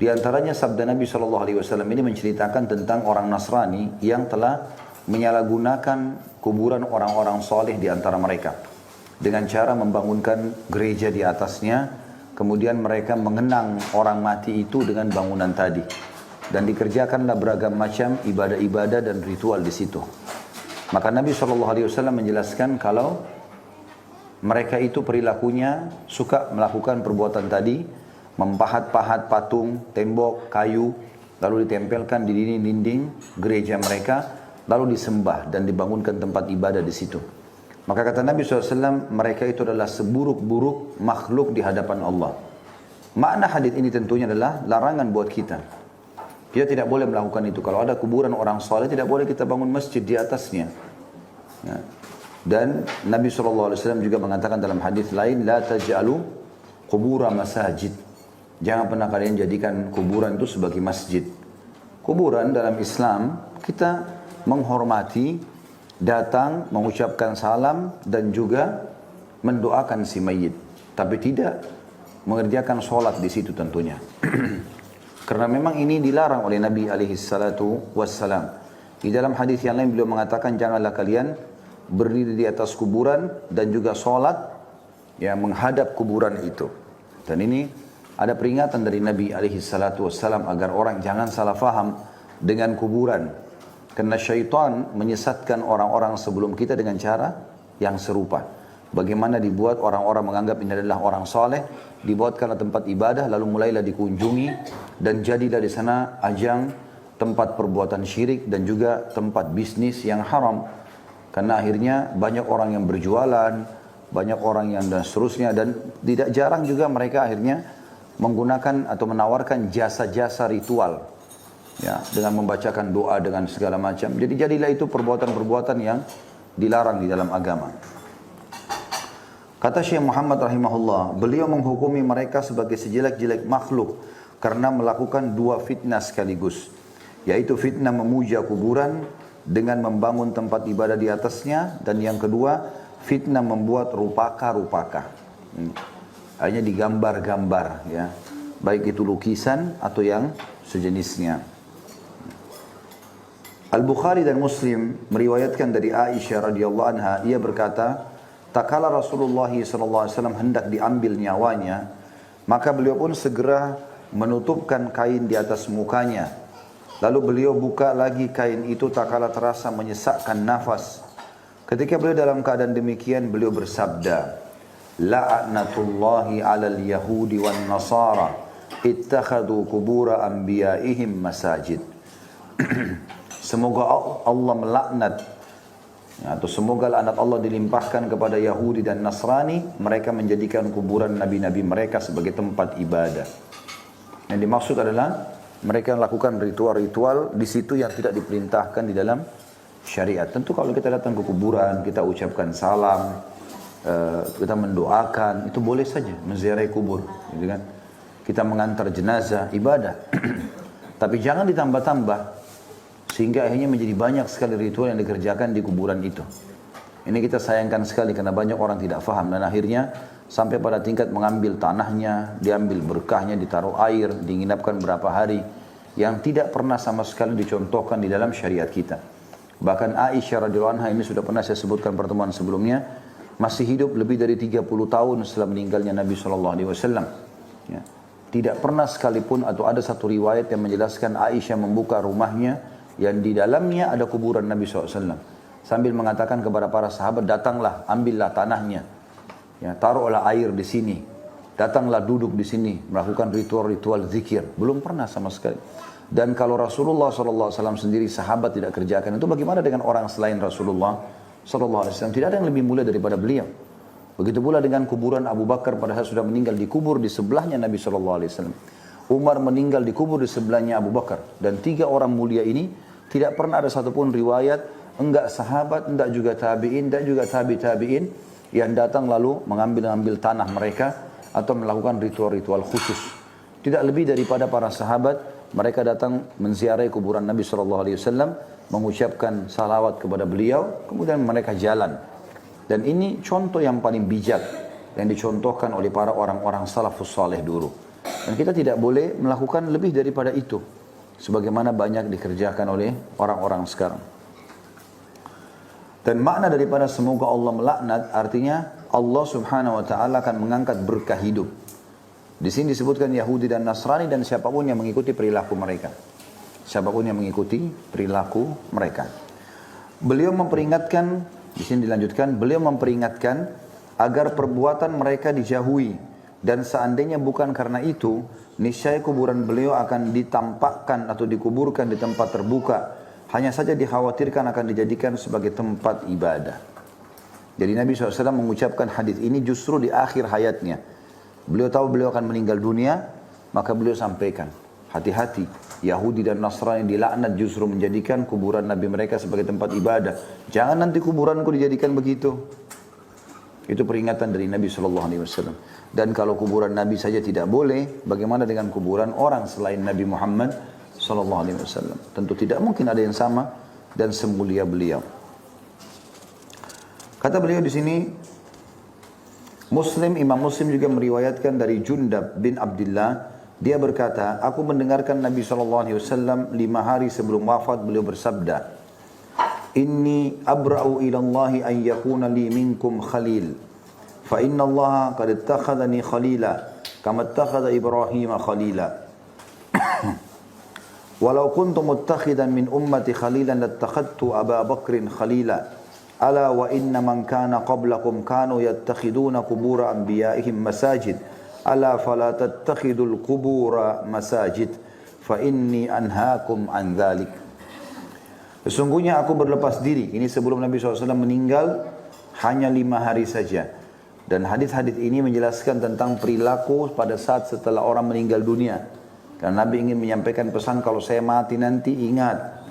Di antaranya sabda Nabi SAW ini menceritakan tentang orang Nasrani yang telah menyalahgunakan kuburan orang-orang soleh di antara mereka. Dengan cara membangunkan gereja di atasnya, kemudian mereka mengenang orang mati itu dengan bangunan tadi. Dan dikerjakanlah beragam macam ibadah-ibadah dan ritual di situ. Maka Nabi SAW menjelaskan kalau mereka itu perilakunya suka melakukan perbuatan tadi, mempahat-pahat patung, tembok, kayu, lalu ditempelkan di dinding-dinding gereja mereka, lalu disembah dan dibangunkan tempat ibadah di situ. Maka kata Nabi SAW, mereka itu adalah seburuk-buruk makhluk di hadapan Allah. Makna hadis ini tentunya adalah larangan buat kita. Kita tidak boleh melakukan itu. Kalau ada kuburan orang soleh, tidak boleh kita bangun masjid di atasnya. Ya. Dan Nabi SAW juga mengatakan dalam hadis lain, la taj'alu qubura masajid. Jangan pernah kalian jadikan kuburan itu sebagai masjid. Kuburan dalam Islam, kita menghormati, datang, mengucapkan salam, dan juga mendoakan si mayit. Tapi tidak mengerjakan sholat di situ tentunya. Karena memang ini dilarang oleh Nabi SAW. Di dalam hadis yang lain beliau mengatakan, janganlah kalian berdiri di atas kuburan dan juga sholat ya, menghadap kuburan itu. Dan ini ada peringatan dari Nabi SAW agar orang jangan salah faham dengan kuburan. Karena syaitan menyesatkan orang-orang sebelum kita dengan cara yang serupa. Bagaimana dibuat orang-orang menganggap ini adalah orang soleh, dibuatkanlah tempat ibadah, lalu mulailah dikunjungi, dan jadilah di sana ajang tempat perbuatan syirik dan juga tempat bisnis yang haram. Karena akhirnya banyak orang yang berjualan, banyak orang yang dan seterusnya, dan tidak jarang juga mereka akhirnya menggunakan atau menawarkan jasa-jasa ritual ya, dengan membacakan doa dengan segala macam. Jadi jadilah itu perbuatan-perbuatan yang dilarang di dalam agama. Kata Syekh Muhammad rahimahullah, beliau menghukumi mereka sebagai sejelek-jelek makhluk karena melakukan dua fitnah sekaligus, yaitu fitnah memuja kuburan dengan membangun tempat ibadah di atasnya, dan yang kedua fitnah membuat rupaka-rupaka. Hanya digambar-gambar ya, baik itu lukisan atau yang sejenisnya. Al-Bukhari dan Muslim meriwayatkan dari Aisyah radhiyallahu anha, ia berkata, tatkala Rasulullah SAW hendak diambil nyawanya, maka beliau pun segera menutupkan kain di atas mukanya. Lalu beliau buka lagi kain itu tatkala terasa menyesakkan nafas. Ketika beliau dalam keadaan demikian, beliau bersabda, la'natullahi 'alal yahudi wan nasara ittakhadhu qubur anbiya'ihim masajid. Semoga Allah melaknat atau semoga laknat Allah dilimpahkan kepada Yahudi dan Nasrani, mereka menjadikan kuburan nabi-nabi mereka sebagai tempat ibadah. Yang dimaksud adalah mereka lakukan ritual-ritual di situ yang tidak diperintahkan di dalam syariat. Tentu kalau kita datang ke kuburan, kita ucapkan salam, kita mendoakan, itu boleh saja menziarahi kubur, gitu kan? Kita mengantar jenazah, ibadah. Tapi jangan ditambah-tambah sehingga akhirnya menjadi banyak sekali ritual yang dikerjakan di kuburan itu. Ini kita sayangkan sekali karena banyak orang tidak faham, dan akhirnya sampai pada tingkat mengambil tanahnya, diambil berkahnya, ditaruh air, diinapkan berapa hari, yang tidak pernah sama sekali dicontohkan di dalam syariat kita. Bahkan Aisyah radhiyallahu anha, ini sudah pernah saya sebutkan pertemuan sebelumnya, masih hidup lebih dari 30 tahun setelah meninggalnya Nabi SAW. Ya. Tidak pernah sekalipun atau ada satu riwayat yang menjelaskan Aisyah membuka rumahnya yang di dalamnya ada kuburan Nabi SAW. Sambil mengatakan kepada para sahabat, datanglah, ambillah tanahnya. Ya, taruhlah air di sini. Datanglah duduk di sini, melakukan ritual-ritual zikir. Belum pernah sama sekali. Dan kalau Rasulullah SAW sendiri sahabat tidak kerjakan itu, bagaimana dengan orang selain Rasulullah SAW? Tidak ada yang lebih mulia daripada beliau. Begitu pula dengan kuburan Abu Bakar pada saat sudah meninggal, dikubur di sebelahnya Nabi SAW. Umar meninggal dikubur di sebelahnya Abu Bakar. Dan 3 orang mulia ini tidak pernah ada satupun riwayat, enggak sahabat, enggak juga tabi'in, enggak juga tabi'in yang datang lalu mengambil tanah mereka atau melakukan ritual-ritual khusus. Tidak lebih daripada para sahabat, mereka datang menziarahi kuburan Nabi SAW, mengucapkan salawat kepada beliau, kemudian mereka jalan. Dan ini contoh yang paling bijak yang dicontohkan oleh para orang-orang salafus saleh dulu. Dan kita tidak boleh melakukan lebih daripada itu. Sebagaimana banyak dikerjakan oleh orang-orang sekarang. Dan makna daripada semoga Allah melaknat artinya Allah subhanahu wa ta'ala akan mengangkat berkah hidup. Di sini disebutkan Yahudi dan Nasrani dan siapapun yang mengikuti perilaku mereka. Siapapun yang mengikuti perilaku mereka. Beliau memperingatkan, di sini dilanjutkan, beliau memperingatkan agar perbuatan mereka dijauhi. Dan seandainya bukan karena itu, niscaya kuburan beliau akan ditampakkan atau dikuburkan di tempat terbuka. Hanya saja dikhawatirkan akan dijadikan sebagai tempat ibadah. Jadi Nabi SAW mengucapkan hadis ini justru di akhir hayatnya. Beliau tahu beliau akan meninggal dunia, maka beliau sampaikan, hati-hati, Yahudi dan Nasrani dilaknat justru menjadikan kuburan Nabi mereka sebagai tempat ibadah. Jangan nanti kuburanku dijadikan begitu. Itu peringatan dari Nabi SAW. Dan kalau kuburan Nabi saja tidak boleh, bagaimana dengan kuburan orang selain Nabi Muhammad SAW? Tentu tidak mungkin ada yang sama dan semulia beliau. Kata beliau di sini, Imam Muslim juga meriwayatkan dari Jundab bin Abdullah. Dia berkata, aku mendengarkan Nabi SAW 5 hari sebelum wafat beliau bersabda, Inni abra'u ilallahi an yakuna li minkum khalil. Fa inna Allah qad ittakhadhani khalila kama ittakhadha Ibrahim khalila. Walau kuntu muttakhidan min ummati khalilan lattakhadtu Aba Bakrin khalila. Ala wa inna man kana qablakum kanu yattakhiduna qubura anbiya'ihim masajid. Ala fala tattakhidul qubura masajid. Fa inni anhaakum an dhalik. Sesungguhnya aku berlepas diri. Ini sebelum Nabi SAW meninggal hanya 5 hari saja. Dan hadis-hadis ini menjelaskan tentang perilaku pada saat setelah orang meninggal dunia. Karena Nabi ingin menyampaikan pesan kalau saya mati nanti ingat.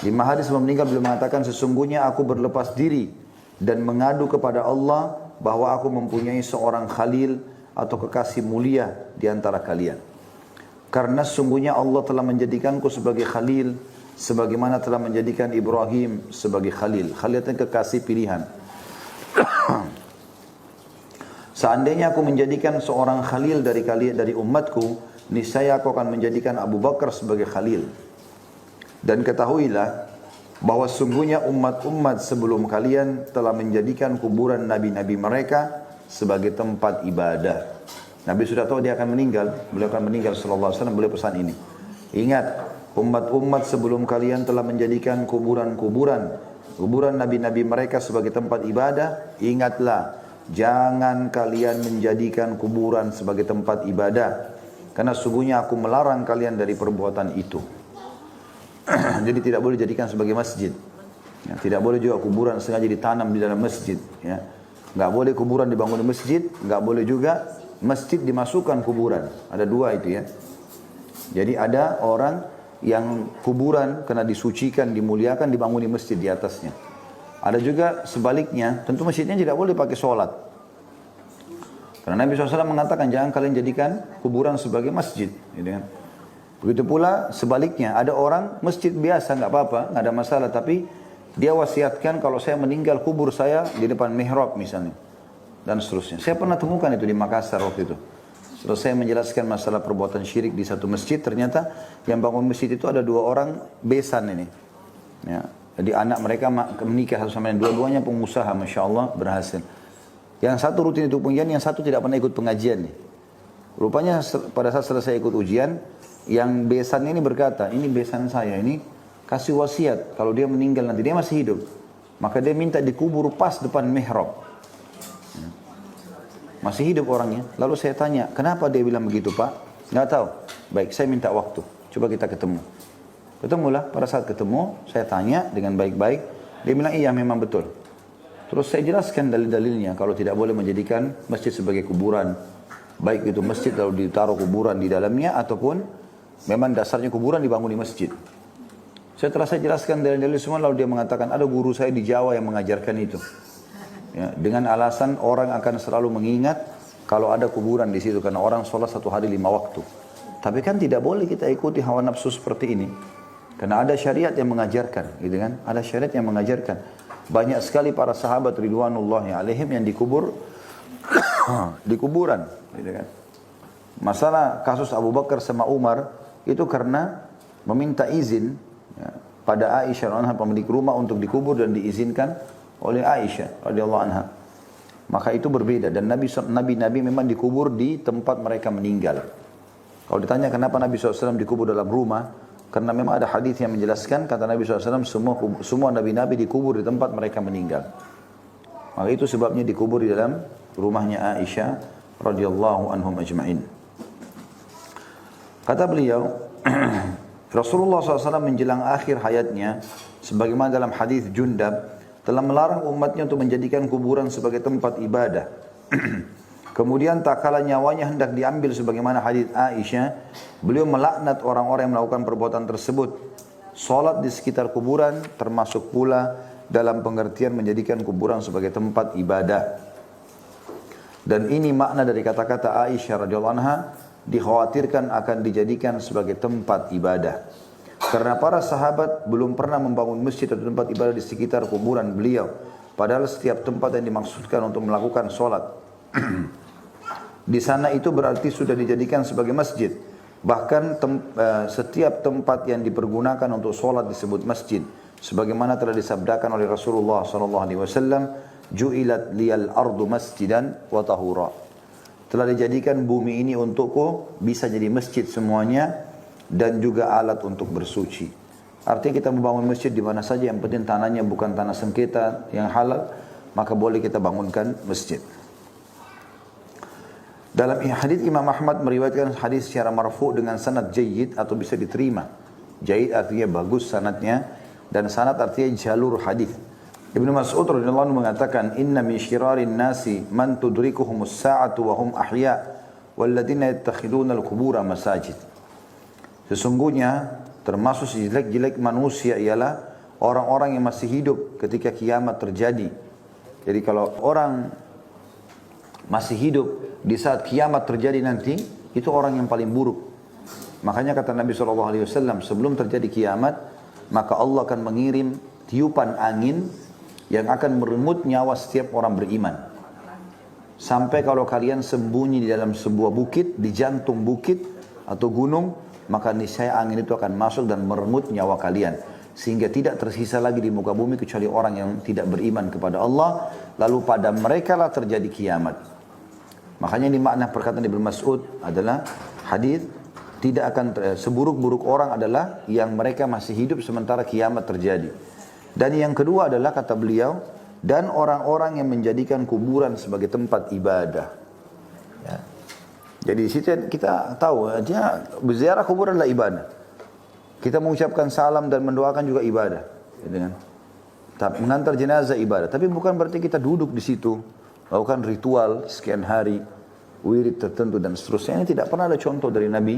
5 hari sebelum meninggal beliau mengatakan sesungguhnya aku berlepas diri dan mengadu kepada Allah bahwa aku mempunyai seorang khalil atau kekasih mulia di antara kalian. Karena sesungguhnya Allah telah menjadikanku sebagai khalil sebagaimana telah menjadikan Ibrahim sebagai khalil. Khalil itu kekasih pilihan. Seandainya aku menjadikan seorang khalil dari umatku, niscaya aku akan menjadikan Abu Bakar sebagai khalil. Dan ketahuilah bahwa sungguhnya umat-umat sebelum kalian telah menjadikan kuburan nabi-nabi mereka sebagai tempat ibadah. Nabi sudah tahu dia akan meninggal, beliau akan meninggal sallallahu alaihi wasallam, beliau pesan ini. Ingat, umat-umat sebelum kalian telah menjadikan kuburan nabi-nabi mereka sebagai tempat ibadah. Ingatlah, jangan kalian menjadikan kuburan sebagai tempat ibadah. Karena sungguhnya aku melarang kalian dari perbuatan itu. Jadi tidak boleh dijadikan sebagai masjid. Ya, tidak boleh juga kuburan sengaja ditanam di dalam masjid. Ya. Nggak boleh kuburan dibangun di masjid. Nggak boleh juga masjid dimasukkan kuburan. Ada 2 itu ya. Jadi ada orang yang kuburan kena disucikan, dimuliakan, dibangun di masjid di atasnya. Ada juga sebaliknya, tentu masjidnya tidak boleh pakai sholat. Karena Nabi SAW mengatakan jangan kalian jadikan kuburan sebagai masjid. Gitu kan. Begitu pula sebaliknya, ada orang masjid biasa nggak apa-apa, nggak ada masalah, tapi dia wasiatkan kalau saya meninggal kubur saya di depan mihrab misalnya. Dan seterusnya. Saya pernah temukan itu di Makassar waktu itu. Setelah saya menjelaskan masalah perbuatan syirik di satu masjid, ternyata yang bangun masjid itu ada 2 orang besan ini. Ya. Jadi anak mereka menikah satu sama lain, dua-duanya pengusaha, Masya Allah berhasil. Yang satu rutin itu pengajian, yang satu tidak pernah ikut pengajian nih. Rupanya pada saat selesai ikut ujian, yang besan ini berkata, ini besan saya, ini kasih wasiat, kalau dia meninggal nanti, dia masih hidup. Maka dia minta dikubur pas depan mihrab. Masih hidup orangnya. Lalu saya tanya, kenapa dia bilang begitu Pak? Nggak tahu. Baik, saya minta waktu. Coba kita ketemu. Ketemulah, pada saat ketemu, saya tanya dengan baik-baik. Dia bilang, iya memang betul. Terus saya jelaskan dalil-dalilnya, kalau tidak boleh menjadikan masjid sebagai kuburan. Baik itu masjid lalu ditaruh kuburan di dalamnya, ataupun memang dasarnya kuburan dibangun di masjid. Setelah saya jelaskan dalil-dalil semua, lalu dia mengatakan, ada guru saya di Jawa yang mengajarkan itu. Ya, dengan alasan orang akan selalu mengingat kalau ada kuburan di situ, karena orang sholat 1 hari 5 waktu. Tapi kan tidak boleh kita ikuti hawa nafsu seperti ini. Karena ada syariat yang mengajarkan, gitu kan? Ada syariat yang mengajarkan. Banyak sekali para sahabat ridwanullahi alaihim yang dikubur di kuburan, gitu kan? Masalah kasus Abu Bakar sama Umar itu karena meminta izin ya, pada Aisyah radhiyallahu anha pemilik rumah untuk dikubur dan diizinkan oleh Aisyah radhiyallahu anha. Maka itu berbeda dan nabi-nabi memang dikubur di tempat mereka meninggal. Kalau ditanya kenapa Nabi SAW dikubur dalam rumah, karena memang ada hadis yang menjelaskan kata Nabi SAW semua nabi-nabi dikubur di tempat mereka meninggal. Maka itu sebabnya dikubur di dalam rumahnya Aisyah radhiyallahu anhum ajma'in. Kata beliau, Rasulullah SAW menjelang akhir hayatnya, sebagaimana dalam hadis Jundab, telah melarang umatnya untuk menjadikan kuburan sebagai tempat ibadah. Kemudian tak kala nyawanya hendak diambil sebagaimana hadis Aisyah, beliau melaknat orang-orang yang melakukan perbuatan tersebut. Salat di sekitar kuburan termasuk pula dalam pengertian menjadikan kuburan sebagai tempat ibadah. Dan ini makna dari kata-kata Aisyah radhiyallahu anha, dikhawatirkan akan dijadikan sebagai tempat ibadah. Karena para sahabat belum pernah membangun masjid atau tempat ibadah di sekitar kuburan beliau. Padahal setiap tempat yang dimaksudkan untuk melakukan sholat di sana itu berarti sudah dijadikan sebagai masjid. Bahkan setiap tempat yang dipergunakan untuk sholat disebut masjid. Sebagaimana telah disabdakan oleh Rasulullah SAW, "Ju'ilat liyal ardu masjidan wa tahura." Telah dijadikan bumi ini untukku bisa jadi masjid semuanya dan juga alat untuk bersuci. Artinya kita membangun masjid di mana saja yang penting tanahnya bukan tanah sengketa yang halal, maka boleh kita bangunkan masjid. Dalam hadis Imam Ahmad meriwayatkan hadis secara marfu dengan sanad jayyid atau bisa diterima. Jayyid artinya bagus sanadnya dan sanad artinya jalur hadis. Ibnu Mas'ud radhiyallahu anhu mengatakan, "Inna min syirarin nasi man tudrikuhumus sa'atu wa hum ahya walladzina yattakhiduna al-qubura masajid." Sesungguhnya termasuk jelek-jelek manusia ialah orang-orang yang masih hidup ketika kiamat terjadi. Jadi kalau orang masih hidup di saat kiamat terjadi nanti, itu orang yang paling buruk. Makanya kata Nabi SAW, sebelum terjadi kiamat, maka Allah akan mengirim tiupan angin yang akan merenggut nyawa setiap orang beriman. Sampai kalau kalian sembunyi di dalam sebuah bukit, di jantung bukit atau gunung, maka niscaya angin itu akan masuk dan merenggut nyawa kalian. Sehingga tidak tersisa lagi di muka bumi kecuali orang yang tidak beriman kepada Allah. Lalu pada mereka lah terjadi kiamat. Makanya ini makna perkataan Ibnu Mas'ud adalah hadis tidak akan seburuk-buruk orang adalah yang mereka masih hidup sementara kiamat terjadi. Dan yang kedua adalah kata beliau, dan orang-orang yang menjadikan kuburan sebagai tempat ibadah. Ya. Jadi di situ kita tahu aja berziarah kuburan adalah ibadah. Kita mengucapkan salam dan mendoakan juga ibadah. Gitu kan? Mengantar jenazah ibadah. Tapi bukan berarti kita duduk di situ, lakukan ritual sekian hari, wirid tertentu dan seterusnya. Ini tidak pernah ada contoh dari Nabi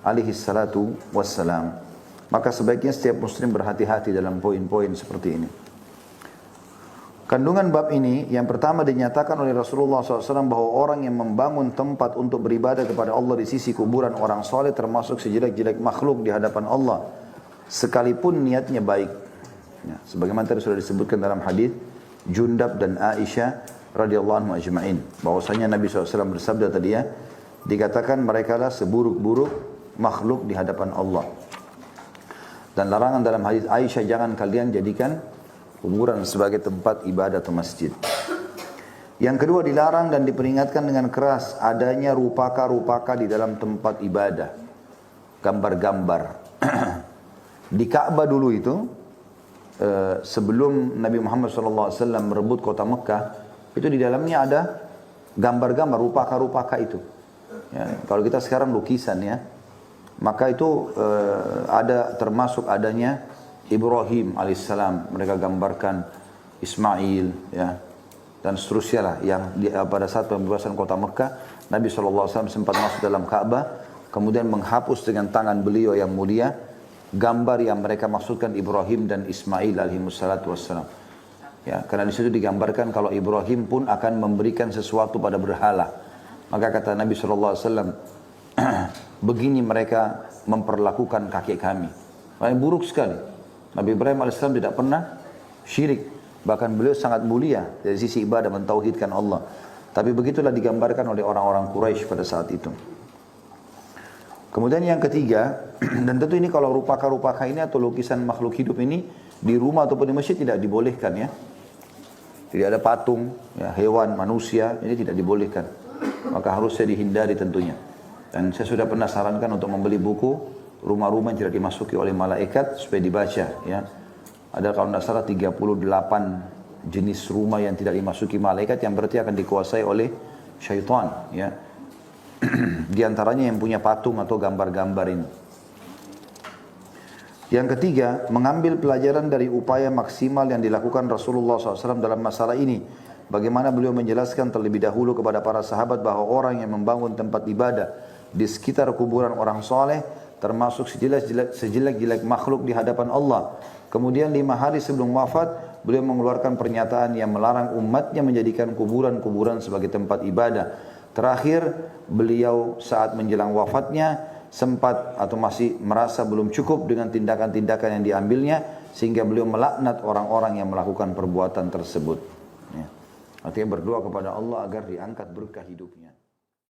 alaihi salatu wassalam. Maka sebaiknya setiap muslim berhati-hati dalam poin-poin seperti ini. Kandungan bab ini yang pertama dinyatakan oleh Rasulullah SAW bahwa orang yang membangun tempat untuk beribadah kepada Allah di sisi kuburan orang soleh termasuk sejelek-jelek makhluk di hadapan Allah. Sekalipun niatnya baik. Ya, sebagaimana tadi sudah disebutkan dalam hadis Jundab dan Aisyah radhiyallahu anhu ajma'in. Bahwasanya Nabi SAW bersabda tadi ya, dikatakan mereka lah seburuk-buruk makhluk di hadapan Allah. Dan larangan dalam hadis Aisyah, jangan kalian jadikan kuburan sebagai tempat ibadah atau masjid. Yang kedua, dilarang dan diperingatkan dengan keras adanya rupaka-rupaka di dalam tempat ibadah. Gambar-gambar. Di Ka'bah dulu itu, sebelum Nabi Muhammad SAW merebut kota Mekah, itu di dalamnya ada gambar-gambar, rupaka-rupaka itu. Ya, kalau kita sekarang lukisan ya, maka itu ada termasuk adanya Ibrahim alaihissalam, mereka gambarkan Ismail ya dan seterusnya lah yang pada saat pembebasan kota Mekah Nabi SAW sempat masuk dalam Ka'bah kemudian menghapus dengan tangan beliau yang mulia gambar yang mereka maksudkan Ibrahim dan Ismail alaihissalatu wassalam ya, karena di situ digambarkan kalau Ibrahim pun akan memberikan sesuatu pada berhala. Maka kata Nabi SAW, begini mereka memperlakukan kakek kami. Yang buruk sekali. Nabi Ibrahim AS tidak pernah syirik. Bahkan beliau sangat mulia dari sisi ibadah mentauhidkan Allah. Tapi begitulah digambarkan oleh orang-orang Quraisy pada saat itu. Kemudian yang ketiga, dan tentu ini kalau rupaka-rupaka ini atau lukisan makhluk hidup ini di rumah ataupun di masjid tidak dibolehkan ya. Tidak ada patung, ya, hewan, manusia, ini tidak dibolehkan. Maka harusnya dihindari tentunya. Dan saya sudah pernah sarankan untuk membeli buku rumah-rumah yang tidak dimasuki oleh malaikat supaya dibaca ya. Ada kalau tidak salah 38 jenis rumah yang tidak dimasuki malaikat yang berarti akan dikuasai oleh syaitan ya. Di antaranya yang punya patung atau gambar-gambar ini. Yang ketiga, mengambil pelajaran dari upaya maksimal yang dilakukan Rasulullah SAW dalam masalah ini. Bagaimana beliau menjelaskan terlebih dahulu kepada para sahabat bahwa orang yang membangun tempat ibadah di sekitar kuburan orang soleh termasuk sejelek-jelek makhluk di hadapan Allah. Kemudian 5 hari sebelum wafat, beliau mengeluarkan pernyataan yang melarang umatnya menjadikan kuburan-kuburan sebagai tempat ibadah. Terakhir, beliau saat menjelang wafatnya sempat atau masih merasa belum cukup dengan tindakan-tindakan yang diambilnya, sehingga beliau melaknat orang-orang yang melakukan perbuatan tersebut. Ya. Artinya berdoa kepada Allah agar diangkat berkah hidupnya.